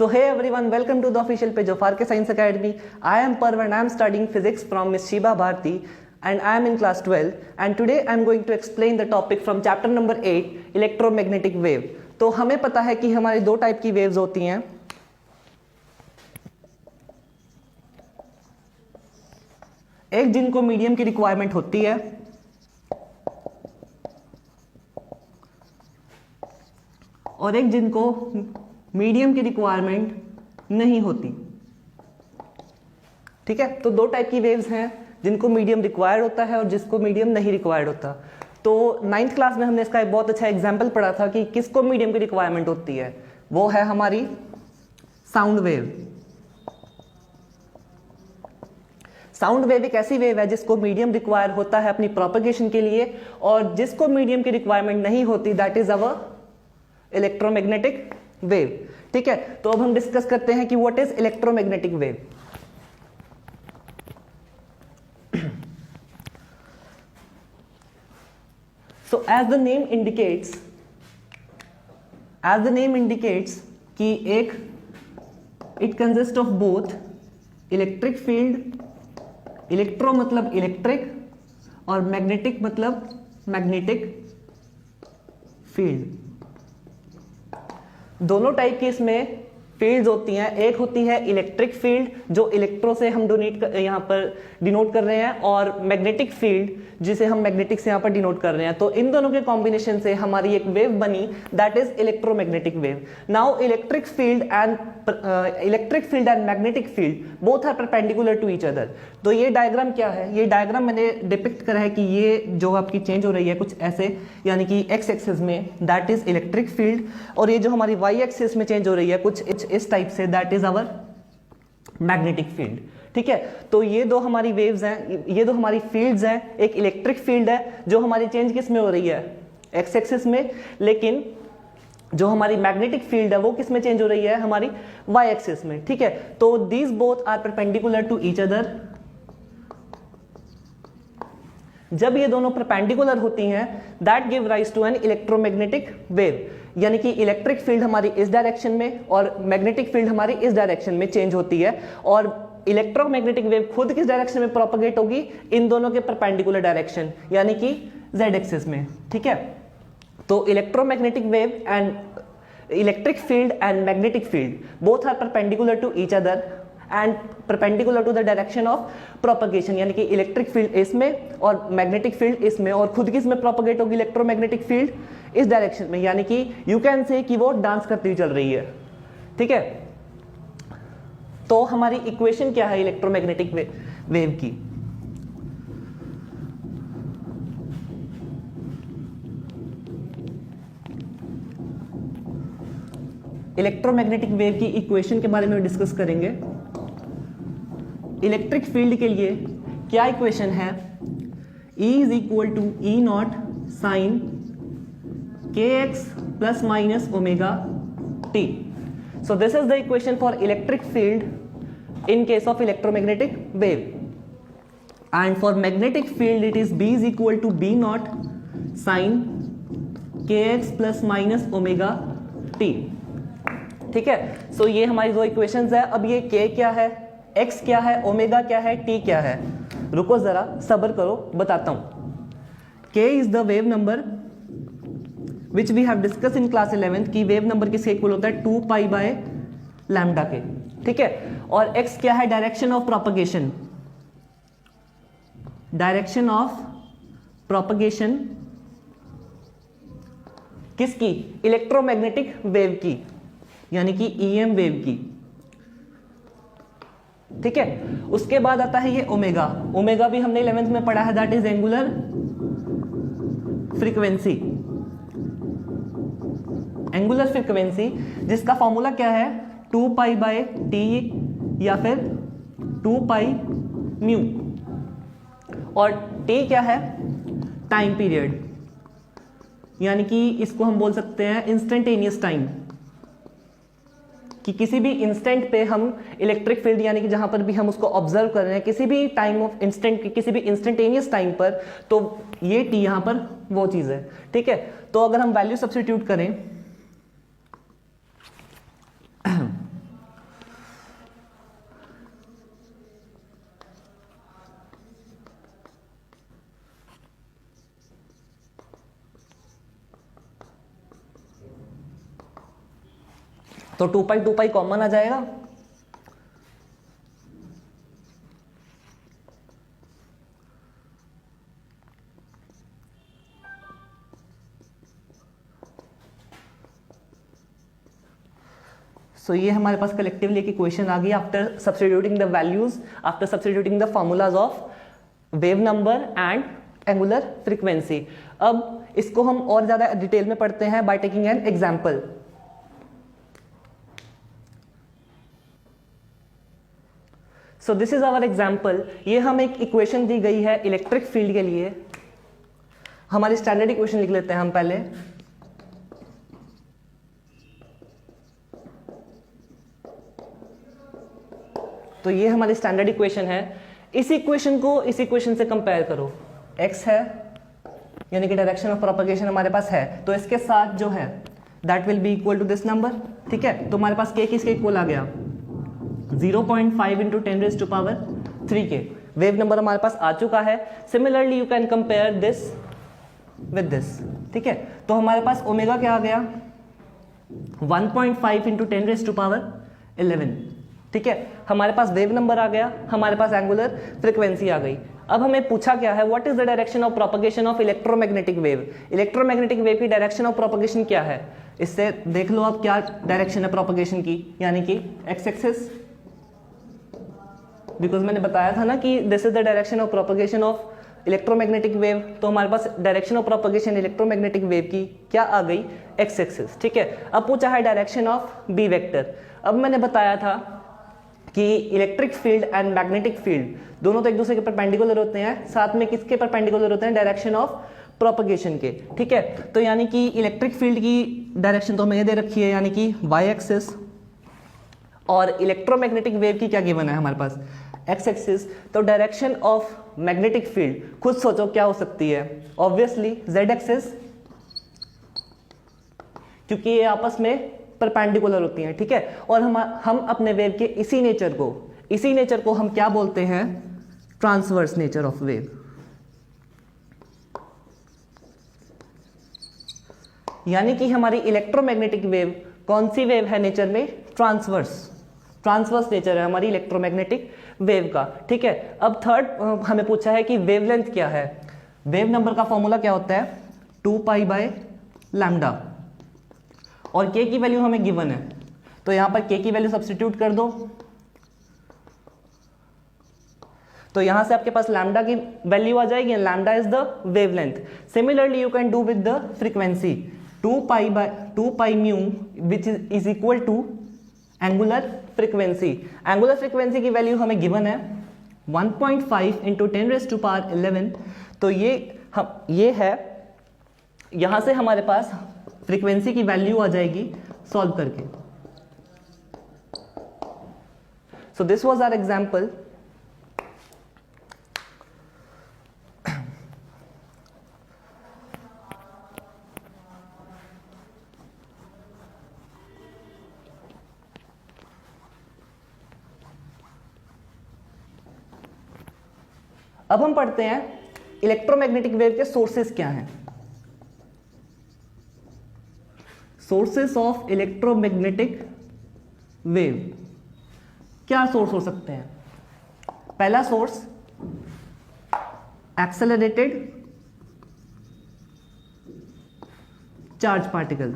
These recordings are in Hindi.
So hey everyone, welcome to the official page of RK Science Academy. I am Parv and I am studying physics from Miss Shiba Bharti and I am in class 12 and today I am going to explain the topic from chapter number 8 electromagnetic wave. तो हमें पता है कि हमारी दो टाइप की वेव्स होती हैं, एक जिनको मीडियम की रिक्वायरमेंट होती है और एक जिनको मीडियम की रिक्वायरमेंट नहीं होती। ठीक है, तो दो टाइप की वेव्स हैं, जिनको मीडियम रिक्वायर्ड होता है और जिसको मीडियम नहीं रिक्वायर्ड होता। तो 9th क्लास में हमने इसका एक बहुत अच्छा एग्जाम्पल पढ़ा था कि किसको मीडियम की रिक्वायरमेंट होती है, वो है हमारी साउंड वेव। साउंड वेव एक ऐसी वेव है जिसको मीडियम रिक्वायर होता है अपनी प्रोपगेशन के लिए, और जिसको मीडियम की रिक्वायरमेंट नहीं होती that is our electromagnetic wave. ठीक है, तो अब हम डिस्कस करते हैं कि what is electromagnetic wave. So as the name indicates कि एक it consist of both electric field, electro मतलब इलेक्ट्रिक और मैग्नेटिक मतलब मैग्नेटिक फील्ड। दोनों टाइप की इसमें फील्ड्स होती हैं, एक होती है इलेक्ट्रिक फील्ड जो इलेक्ट्रो से हम यहाँ पर डिनोट कर रहे हैं, और मैग्नेटिक फील्ड जिसे हम मैग्नेटिक से यहाँ पर डिनोट कर रहे हैं। तो इन दोनों के कॉम्बिनेशन से हमारी एक वेव बनी that is electromagnetic wave. Now electric field and magnetic field both are perpendicular to each other. तो ये डायग्राम क्या है, ये डायग्राम मैंने डिपिक्ट करा है कि ये जो आपकी चेंज हो रही है कुछ ऐसे, यानी कि एक्स एक्सिस में दैट इज इलेक्ट्रिक फील्ड, और ये जो हमारी वाई एक्सिस में चेंज हो रही है कुछ इस टाइप से that is our magnetic field. ठीक है, तो ये दो हमारी वेव्स हैं, ये दो हमारी फील्ड्स हैं। एक इलेक्ट्रिक फील्ड है जो हमारी चेंज किस में हो रही है, एक्स एक्सिस में, लेकिन जो हमारी मैग्नेटिक फील्ड है वो किस में चेंज हो रही है, हमारी वाई एक्सिस में। ठीक है, तो these both are perpendicular to each other. जब ये दोनों परपेंडिकुलर होती हैं that give rise to an electromagnetic wave, यानी कि इलेक्ट्रिक फील्ड हमारी इस डायरेक्शन में और मैग्नेटिक फील्ड हमारी इस डायरेक्शन में चेंज होती है, और इलेक्ट्रोमैग्नेटिक वेव खुद किस डायरेक्शन में प्रोपगेट होगी, इन दोनों के परपेंडिकुलर डायरेक्शन यानी कि जेड एक्सिस में। ठीक है, तो electromagnetic wave and electric field and magnetic field both are perpendicular to each other and perpendicular to the direction of propagation, यानी कि इलेक्ट्रिक फील्ड इसमें और मैग्नेटिक फील्ड इसमें, और खुद किस में प्रोपगेट होगी इलेक्ट्रोमैग्नेटिक फील्ड इस डायरेक्शन में, यानी कि यू कैन से कि वो डांस करती हुई चल रही है। ठीक है, तो हमारी इक्वेशन क्या है इलेक्ट्रोमैग्नेटिक वेव की। इलेक्ट्रोमैग्नेटिक वेव की इक्वेशन के बारे में डिस्कस करेंगे। इलेक्ट्रिक फील्ड के लिए क्या इक्वेशन है, E is equal to E naught sine के x plus minus omega t. So this is the equation for electric field in case of electromagnetic wave, and for magnetic field it is B is equal to B naught sin kx plus minus omega t। ठीक है, सो ये हमारी दो इक्वेशंस है। अब ये k क्या है, x क्या है, ओमेगा क्या है, t क्या है, रुको जरा सब्र करो बताता हूं। k is the wave number which we have discussed in class 11th की वेव नंबर किसके इक्वल होता है 2 पाई बाय लैम्डा के। ठीक है, और x क्या है, direction of propagation, direction of propagation किसकी, इलेक्ट्रोमैग्नेटिक वेव की, यानी कि EM वेव की। ठीक है, उसके बाद आता है ये ओमेगा। ओमेगा भी हमने 11th में पढ़ा है, that is angular frequency. Angular frequency जिसका फॉर्मूला क्या है 2 पाई बाय टी या फिर 2 पाई म्यू, और t क्या है, टाइम पीरियड, यानी कि इसको हम बोल सकते हैं इंस्टेंटेनियस टाइम, कि किसी भी इंस्टेंट पे हम इलेक्ट्रिक फील्ड यानी कि जहां पर भी हम उसको ऑब्जर्व कर रहे हैं किसी भी टाइम ऑफ इंस्टेंट, किसी भी इंस्टेंटेनियस टाइम पर, तो ये t यहां पर वो चीज है। ठीक है, तो अगर हम वैल्यू सब्स्टिट्यूट करें तो 2 पाई कॉमन आ जाएगा, सो ये हमारे पास कलेक्टिवली एक इक्वेशन आ गई after substituting the values, after substituting the formulas of wave number and angular frequency. अब इसको हम और ज्यादा डिटेल में पढ़ते हैं by taking an example. So this is our example. ये हम एक इक्वेशन दी गई है इलेक्ट्रिक फील्ड के लिए। हमारी स्टैंडर्ड इक्वेशन लिख लेते हैं हम पहले। तो ये हमारी स्टैंडर्ड इक्वेशन है। इस इक्वेशन को इस इक्वेशन से कंपेयर करो। x है यानी कि डायरेक्शन ऑफ प्रोपगेशन हमारे पास है, तो इसके साथ जो है that will be equal to this number. ठीक है, तो हमारे पास k किसके इक्वल आ गया 0.5 इंटू 10⁻³ के। वेव नंबर हमारे पास आ चुका है। Similarly you can compare this with this. ठीक है, तो हमारे पास ओमेगा क्या आ गया 1.5 इंटू 10⁻11। ठीक है, हमारे पास वेव नंबर आ गया, हमारे पास एंगुलर फ्रीक्वेंसी आ गई। अब हमें पूछा क्या है, what is the direction of propagation of electromagnetic wave. Electromagnetic wave की डायरेक्शन ऑफ प्रोपगेशन क्या है, इससे देख लो आप क्या डायरेक्शन है प्रोपगेशन की, यानी कि एक्स एक्सिस। बिकॉज मैंने बताया था ना कि this is the direction of propagation of electromagnetic wave, तो हमारे पास direction of propagation electromagnetic wave की क्या आ गई एक्स एक्सिस। ठीक है, अब पूछा है डायरेक्शन ऑफ बी वेक्टर। अब मैंने बताया था कि electric field and magnetic field दोनों तो एक दूसरे के परपेंडिकुलर होते हैं, साथ में किसके परपेंडिकुलर होते हैं, डायरेक्शन ऑफ प्रोपगेशन के। ठीक है, तो यानी कि इलेक्ट्रिक फील्ड की डायरेक्शन तो हमें ये दे रखी है, यानी कि वाई एक्सिस, और इलेक्ट्रोमैग्नेटिक वेव की क्या गिवन है हमारे पास एक्स एक्सिस। तो डायरेक्शन ऑफ मैग्नेटिक फील्ड खुद सोचो क्या हो सकती है, ऑब्वियसली जेड एक्सिस, क्योंकि ये आपस में परपेंडिकुलर होती हैं। ठीक है, और हम अपने वेव के इसी नेचर को हम क्या बोलते हैं, ट्रांसवर्स नेचर ऑफ वेव। यानी कि हमारी इलेक्ट्रोमैग्नेटिक वेव कौन सी वेव है नेचर में, ट्रांसवर्स नेचर है हमारी इलेक्ट्रोमैग्नेटिक वेव का। ठीक है, अब थर्ड हमें पूछा है कि वेवलेंथ क्या है। वेव नंबर का फॉर्मूला क्या होता है 2 पाई बाय लैम्डा, और k की वैल्यू हमें गिवन है, तो यहां पर k की वैल्यू सब्स्टिट्यूट कर दो, तो यहां से आपके पास लैम्डा की वैल्यू आ जाएगी, lambda is the wavelength. Similarly you can do with the frequency 2 pi mu which is equal to angular frequency. Angular frequency की वैल्यू हमें गिवन है 1.5 इंटू 10⁻11। तो ये है, यहां से हमारे पास फ्रीक्वेंसी की वैल्यू आ जाएगी सॉल्व करके। So this was our example. अब हम पढ़ते हैं इलेक्ट्रोमैग्नेटिक वेव के सोर्सेस क्या हैं। सोर्सेस ऑफ इलेक्ट्रोमैग्नेटिक वेव, क्या सोर्स हो सकते हैं। पहला सोर्स एक्सेलरेटेड चार्ज पार्टिकल।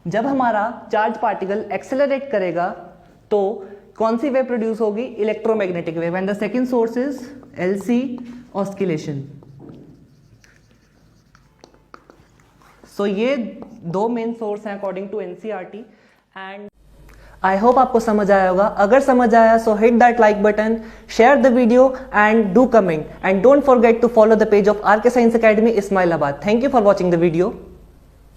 जब हमारा चार्ज पार्टिकल एक्सेलरेट करेगा तो कौन सी वेव प्रोड्यूस होगी, electromagnetic wave. And the second source is LC oscillation. So ये दो मेन सोर्स हैं according to NCERT. And I hope आपको समझ आया होगा। अगर समझ आया so hit that like button, share the video and do comment, and don't forget to follow the page of RK Science Academy Ismailabad. Thank you for watching the video.